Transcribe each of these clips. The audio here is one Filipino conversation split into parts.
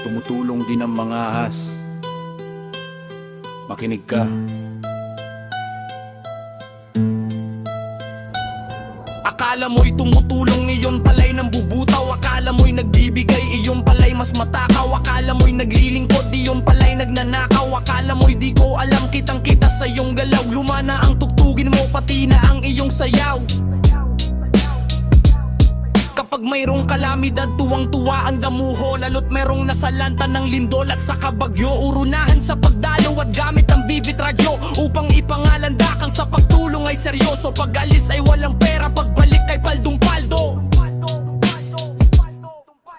tumutulong din ang mga ahas. Makinig ka. Akala mo'y tumutulong, iyon pala'y nambubutaw. Akala mo'y nagbibigay, iyon pala'y mas matakaw. Akala mo'y naglilingkod, iyon pala'y nagnanakaw. Akala mo'y di ko alam, kitang kita sa iyong galaw. Lumana ang tugtugin mo, pati na ang iyong sayaw. Kapag mayroong kalamidad, tuwang-tuwa ang damuho. Lalo't merong nasalanta ng lindol at saka bagyo. Urunahan sa pagdalo at gamit ang bibit radyo upang ipangalandakang sa pagtulong ay seryoso. Pag alis ay walang pera, pagbalik ay paldong-paldo.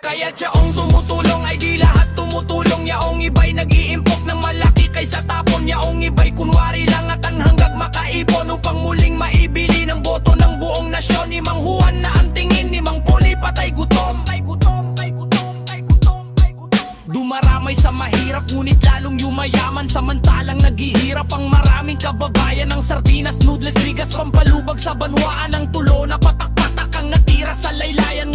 Kaya tsaong tumutulong ay di lahat tumutulong. Yaong iba'y nag-iimpok ng malaki kaysa tapon. Yaong iba'y kunwari lang at ang hanggang makaipon upang muling maibili ng boto ng buong nasyon. Ni Mang Juan na ang tingin, ni Mang Poli patay gutom. Dumaramay sa mahirap, ngunit lalong yumayaman. Samantalang naghihirap ang maraming kababayan. Ang sardinas, noodles, bigas, pampalubag sa banwaan. Ang tulo na patak-patak ang natira sa laylayan.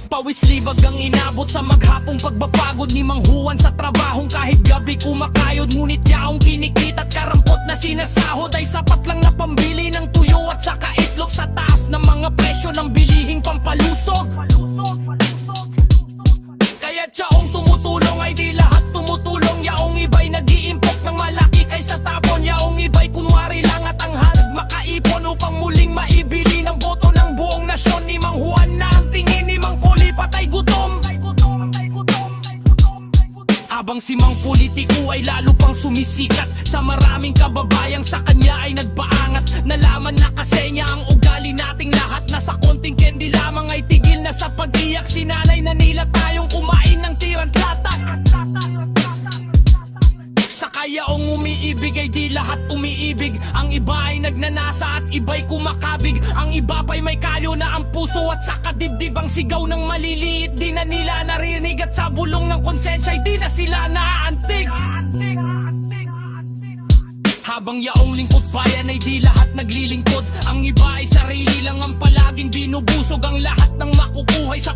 Pawis-libag ang inabot sa maghapong pagbapagod ni Mang Juan sa trabahong kahit gabi kumakayod. Ngunit yaong kinikita at karampot na sinasahod ay sapat lang na pambili ng tuyo at saka itlog sa taas ng mga presyo ng bilihing pampalusog. Kaya tsaong tumutulong ay di lahat tumutulong. Yaong iba'y nag-iimpok ng malaki kaysa tapon. Yaong iba'y kunwari lang at ang halag makaipon upang muling maibili ng boto ng buong nasyon. Ni Mang Juan na ang tingin, ni Mang Poli patay gutom. Habang si Mang Politiko ay lalo pang sumisikat sa maraming kababayang sa kanya ay nagpaangat. Nalaman na kasi niya ang ugali nating lahat. Nasa konting candy lamang ay tigil na sa pag-iyak. Sinalay na nila tayong kumain ng tirang latat. Sa kayaong umiibig ay di lahat umiibig. Ang iba ay nagnanasa at iba'y kumakabig. Ang iba pa'y may kalyo na ang puso at sa kadibdib. Ang sigaw ng maliliit di na nila narinig. At sa bulong ng konsensya ay di na sila naaantig. Habang yaong lingkod bayan ay di lahat naglilingkod. Ang iba ay sarili lang ang palaging binubusog. Ang lahat ng makukuhay sa